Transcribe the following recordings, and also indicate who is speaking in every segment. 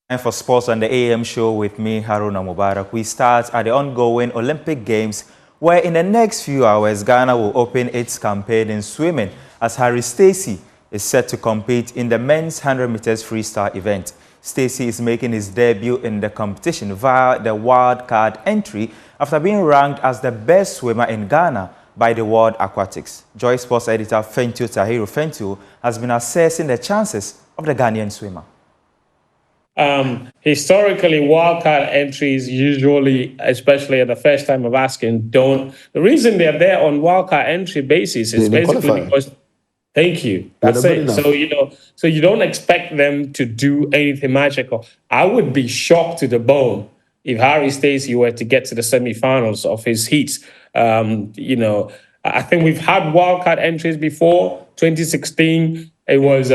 Speaker 1: And for sports on the AM show with me, Haruna Mubarak, we start at the ongoing Olympic Games, where in the next few hours, Ghana will open its campaign in swimming as Harry Stacey is set to compete in the men's 100 meters freestyle event. Stacey is making his debut in the competition via the wild card entry after being ranked as the best swimmer in Ghana by the World Aquatics. Joy Sports editor Fentu Tahiru Fentu has been assessing the chances of the Ghanaian swimmer.
Speaker 2: Historically, wildcard entries usually, especially at the first time of asking, don't. The reason they're there on wildcard entry basis is basically because. Thank you. That's it. So so you don't expect them to do anything magical. I would be shocked to the bone if Harry Stacey were to get to the semi-finals of his heats. I think we've had wildcard entries before. 2016, it was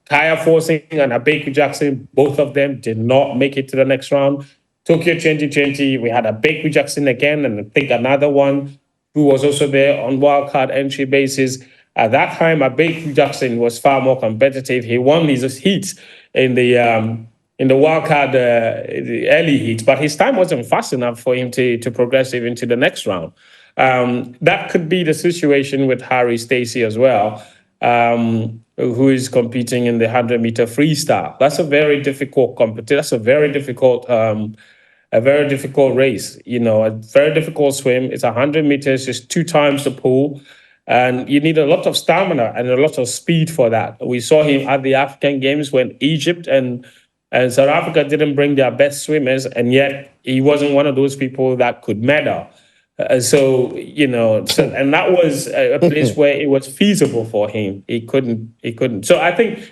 Speaker 2: Kaya Forcing and Abeku Jackson. Both of them did not make it to the next round. Tokyo 2020, we had Abeku Jackson again, and I think another one who was also there on wildcard entry basis. At that time, Abeku Jackson was far more competitive. He won his heats in the wildcard, the early heats, but his time wasn't fast enough for him to progress even to the next round. That could be the situation with Harry Stacey as well, who is competing in the 100-meter freestyle. That's a very difficult competition. That's a very difficult race. A very difficult swim. It's 100 meters, just 2 times the pool. And you need a lot of stamina and a lot of speed for that. We saw him at the African Games when Egypt and South Africa didn't bring their best swimmers, and yet he wasn't one of those people that could medal. And that was a place where it was feasible for him. He couldn't. So I think,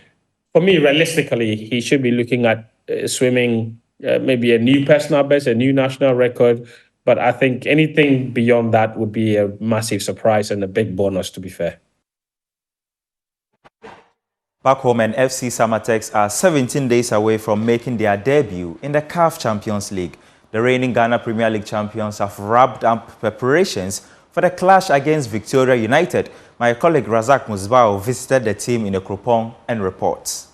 Speaker 2: for me, realistically, he should be looking at swimming maybe a new personal best, a new national record. But I think anything beyond that would be a massive surprise and a big bonus, to be fair.
Speaker 1: Back home, and FC Samartex are 17 days away from making their debut in the CAF Champions League. The reigning Ghana Premier League champions have wrapped up preparations for the clash against Victoria United. My colleague Razak Musbao visited the team in Ekropong and reports.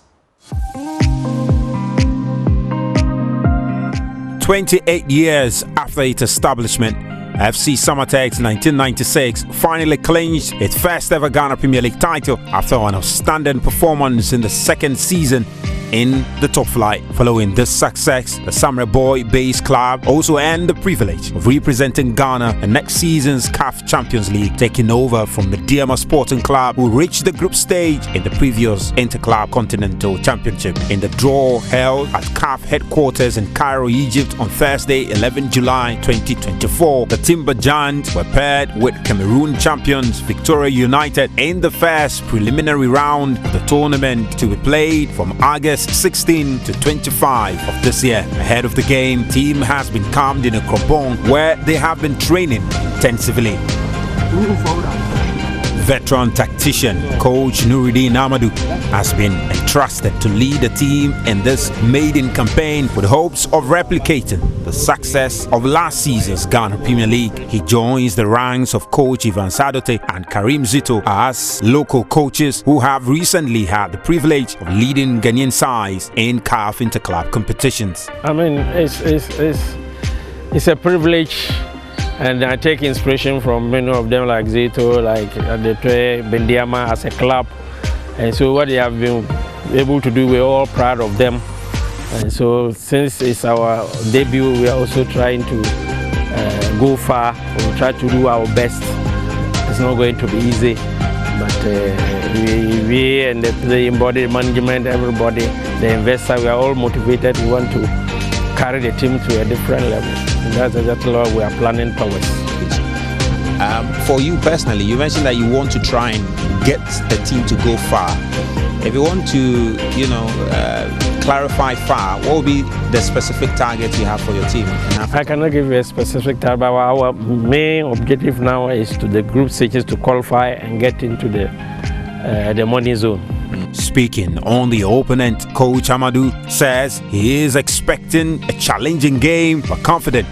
Speaker 3: 28 years after its establishment, FC Samartex 1996 finally clinched its first ever Ghana Premier League title after an outstanding performance in the second season in the top flight. Following this success, the Samartex boy-based club also earned the privilege of representing Ghana in next season's CAF Champions League, taking over from the Diama Sporting Club, who reached the group stage in the previous Interclub Continental Championship. In the draw held at CAF headquarters in Cairo, Egypt on Thursday, 11 July 2024, the Timber Giants were paired with Cameroon champions Victoria United in the first preliminary round of the tournament to be played from August 16 to 25 of this year. Ahead of the game, team has been camped in Ekropong, where they have been training intensively. Veteran tactician coach Nuruddin Amadou has been entrusted to lead the team in this maiden campaign with hopes of replicating the success of last season's Ghana Premier League. He joins the ranks of coach Ivan Sadote and Karim Zito as local coaches who have recently had the privilege of leading Ghanaian sides in CAF interclub competitions.
Speaker 4: I mean, it's a privilege. And I take inspiration from many of them, like Zito, like Adetwe, Bendiama as a club. And so what they have been able to do, we're all proud of them. And so since it's our debut, we are also trying to go far. We'll try to do our best. It's not going to be easy. But we and the playing body, management, everybody, the investor, we are all motivated. We want to carry the team to a different level. And that's exactly what we are planning towards.
Speaker 3: For you personally, you mentioned that you want to try and get the team to go far. If you want to, clarify far, what will be the specific target you have for your team in Africa?
Speaker 4: I cannot give you a specific target, but our main objective now is to the group stages to qualify and get into the money zone.
Speaker 3: Speaking on the opponent, Coach Amadou says he is expecting a challenging game but confident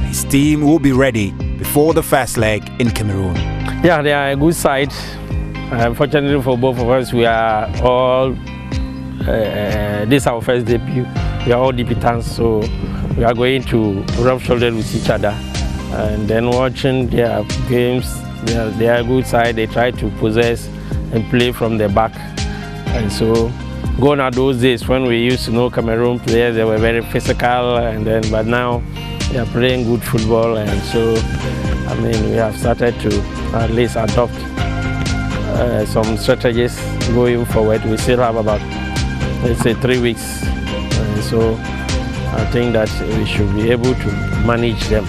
Speaker 3: his team will be ready before the first leg in Cameroon.
Speaker 4: Yeah, they are a good side. Unfortunately for both of us, we are all, this is our first debut. we are all debutants, so we are going to rub shoulders with each other. And then watching their games, their good side, they try to possess and play from the back. And so, gone are those days when we used to know Cameroon players, they were very physical, but now they are playing good football. And so, I mean, we have started to at least adopt some strategies going forward. We still have about, let's say, 3 weeks. And so, I think that we should be able to manage them.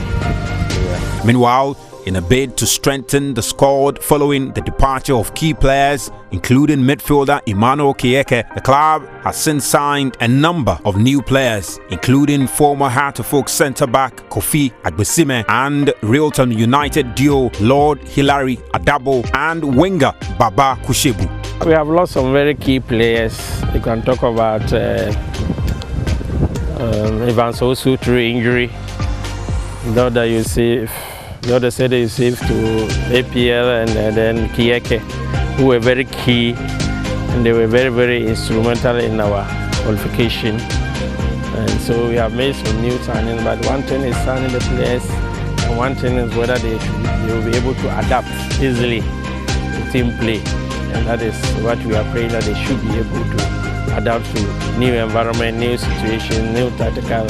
Speaker 3: Meanwhile, in a bid to strengthen the squad following the departure of key players, including midfielder Emmanuel Kieke, the club has since signed a number of new players, including former Heart of Oak centre-back Kofi Agbesime and Railton United duo Lord Hilary Adabo and winger Baba Kushebu.
Speaker 4: We have lost some very key players. You can talk about Evans Osu through injury. The other you see, the other side you see to APL and then Kieke, who were very key, and they were very, very instrumental in our qualification. And so we have made some new signings, but one thing is signing the players, and one thing is whether they will be able to adapt easily to team play. And that is what we are praying, that they should be able to adapt to new environment, new situation, new tactical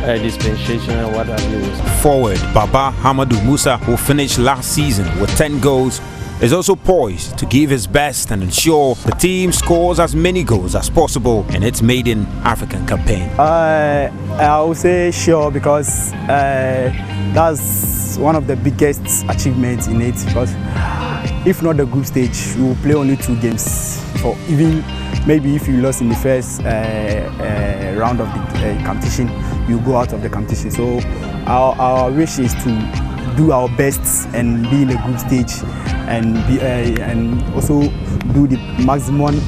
Speaker 4: dispensation and what have you.
Speaker 3: Forward Baba Hamadou Musa, who finished last season with 10 goals, is also poised to give his best and ensure the team scores as many goals as possible in its maiden African campaign.
Speaker 5: I would say sure, because that's one of the biggest achievements in it, because if not the group stage, we will play only 2 games. For even maybe if you lost in the first round of the competition, you go out of the competition. So our wish is to do our best and be in the group stage, and also do the maximum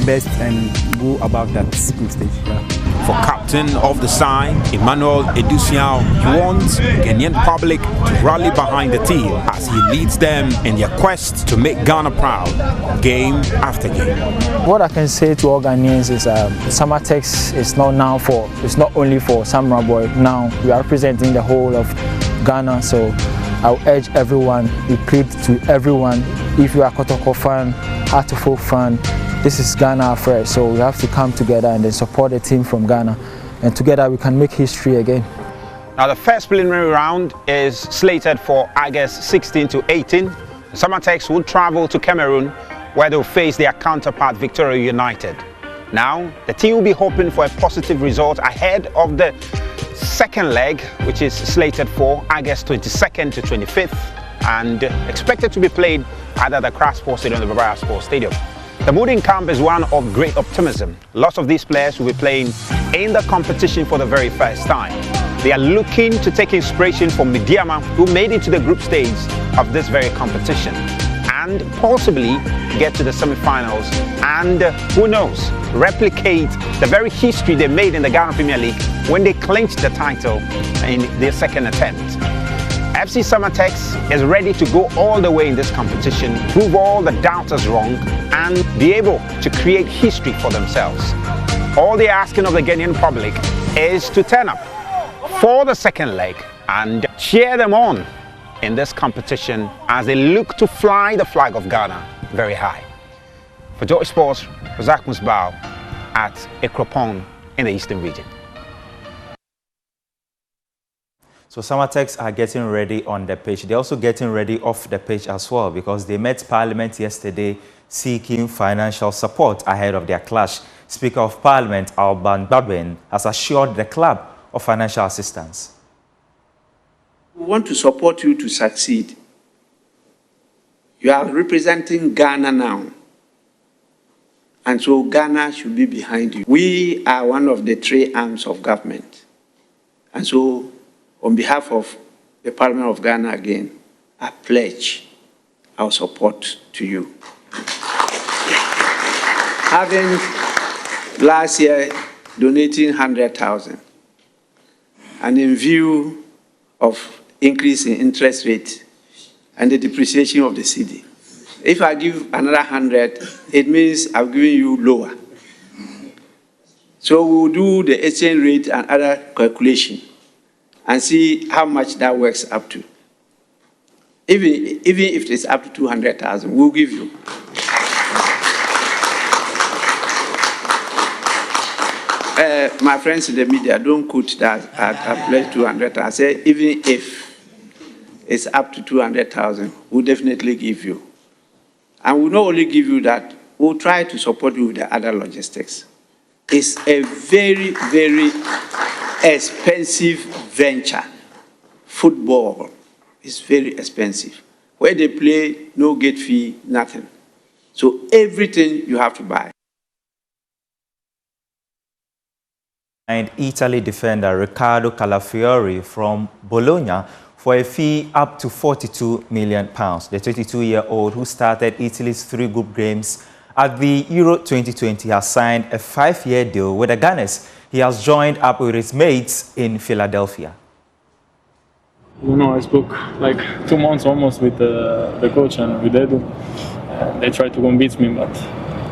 Speaker 5: best and go above that group stage. Yeah.
Speaker 3: For captain of the side, Emmanuel Edusiao, he wants the Ghanaian public to rally behind the team as he leads them in their quest to make Ghana proud, game after game.
Speaker 6: What I can say to all Ghanaians is Samartex is it's not only for Samurai Boy. Now we are representing the whole of Ghana, so I'll urge everyone, we plead to everyone, if you are Kotoko fan, Heart of Oak fan, this is Ghana afresh, so we have to come together and then support the team from Ghana, and together we can make history again.
Speaker 3: Now the first preliminary round is slated for August 16 to 18. Samartex will travel to Cameroon, where they'll face their counterpart Victoria United. Now the team will be hoping for a positive result ahead of the second leg, which is slated for August 22nd to 25th and expected to be played at the Accra Sports Stadium, the Barbara Sports Stadium. The mood in camp is one of great optimism. Lots of these players will be playing in the competition for the very first time. They are looking to take inspiration from Midiama, who made it to the group stage of this very competition, and possibly get to the semi-finals and, who knows, replicate the very history they made in the Ghana Premier League when they clinched the title in their second attempt. FC Samartex is ready to go all the way in this competition, prove all the doubters wrong, and be able to create history for themselves. All they're asking of the Ghanaian public is to turn up for the second leg and cheer them on in this competition as they look to fly the flag of Ghana very high. For George Sports, Razak Musbao at Ekropong in the Eastern region.
Speaker 1: So Samartex are getting ready on the pitch. They're also getting ready off the pitch as well, because they met Parliament yesterday seeking financial support ahead of their clash. Speaker of Parliament, Alban Babin, has assured the club of financial assistance.
Speaker 7: We want to support you to succeed. You are representing Ghana now, and so Ghana should be behind you. We are one of the 3 arms of government, and so on behalf of the Parliament of Ghana again, I pledge our support to you. Having last year donating 100,000, and in view of increase in interest rate and the depreciation of the cedi, if I give another 100, it means I've given you lower. So we'll do the exchange rate and other calculation and see how much that works up to. Even if it's up to 200,000, we'll give you. My friends in the media, don't quote that I pledged 200,000. I say even if it's up to 200,000, we'll definitely give you. And we'll not only give you that, we'll try to support you with the other logistics. It's a very, very expensive venture. Football is very expensive. Where they play, no gate fee, nothing. So everything you have to buy.
Speaker 1: And Italy defender Riccardo Calafiori from Bologna for a fee up to £42 million. The 22-year-old who started Italy's 3 group games at the Euro 2020 has signed a 5-year deal with the Gunners. He has joined up with his mates in Philadelphia.
Speaker 8: I spoke like 2 months almost with the coach and with Edu. They tried to convince me, but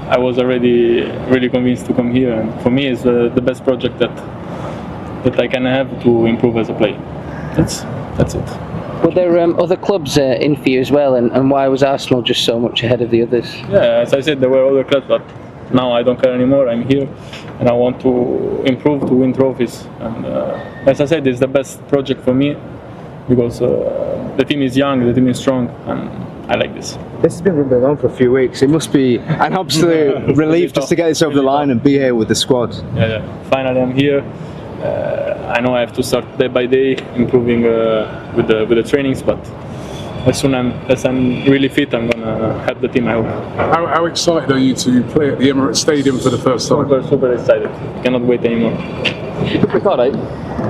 Speaker 8: I was already really convinced to come here. And for me, it's the best project that I can have to improve as a player. That's it.
Speaker 9: Were there other clubs in for you as well, and why was Arsenal just so much ahead of the others?
Speaker 8: Yeah, as I said, there were other clubs, but now I don't care anymore. I'm here, and I want to improve to win trophies. And as I said, it's the best project for me because the team is young, the team is strong, and I like this.
Speaker 10: This has been going on for a few weeks. It must be an absolute relief just to get this over the line and be here with the squad.
Speaker 8: Yeah. Finally, I'm here. I know I have to start day by day, improving with the trainings, but as soon as I'm really fit, I'm gonna help the team, I hope.
Speaker 11: How excited are you to play at the Emirates Stadium for the first time?
Speaker 8: Super excited. Cannot wait anymore.
Speaker 12: Ricardo,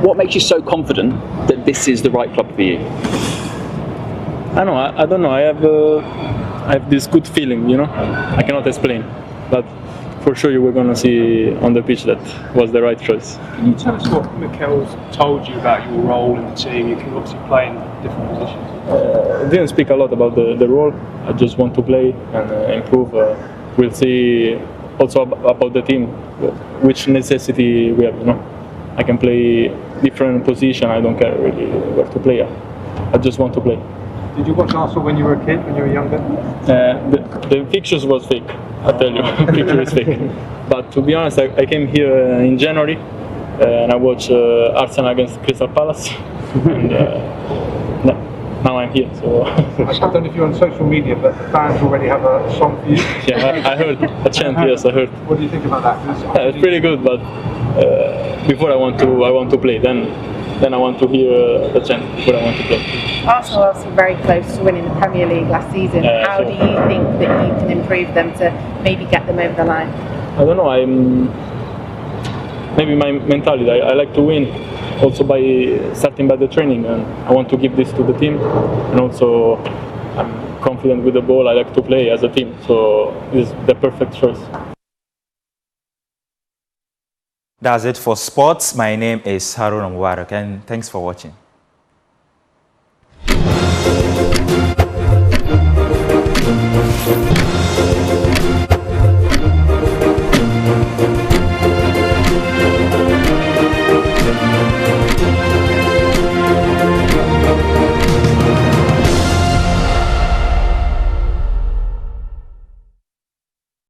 Speaker 12: what makes you so confident that this is the right club for you?
Speaker 8: I don't know. I have this good feeling, I cannot explain, but for sure you were going to see on the pitch that was the right choice.
Speaker 13: Can you tell us what Mikel's told you about your role in the team? You can obviously play in different positions.
Speaker 8: I didn't speak a lot about the role. I just want to play and improve. We'll see also about the team, which necessity we have. I can play different position. I don't care really where to play. I just want to play.
Speaker 13: Did you watch Arsenal when you were a kid, when you were younger?
Speaker 8: The pictures was fake, I tell you. The picture is fake. But to be honest, I came here in January and I watched Arsenal against Crystal Palace. And now I'm here. So
Speaker 13: I don't know if you're on social media, but the fans already have a song for you.
Speaker 8: Yeah, I heard a chant. Yes, I heard.
Speaker 13: What do you think about that?
Speaker 8: Yeah, it's pretty good, but before I want to play. Then I want to hear the chant before I want to play.
Speaker 14: Arsenal are obviously very close to winning the Premier League last season. How do you think that you can improve them to maybe get them over the line?
Speaker 8: I don't know. Maybe my mentality. I like to win. Also by starting by the training, and I want to give this to the team. And also I'm confident with the ball. I like to play as a team. So it's the perfect choice.
Speaker 1: That's it for sports. My name is Haruna Mubarak, and thanks for watching.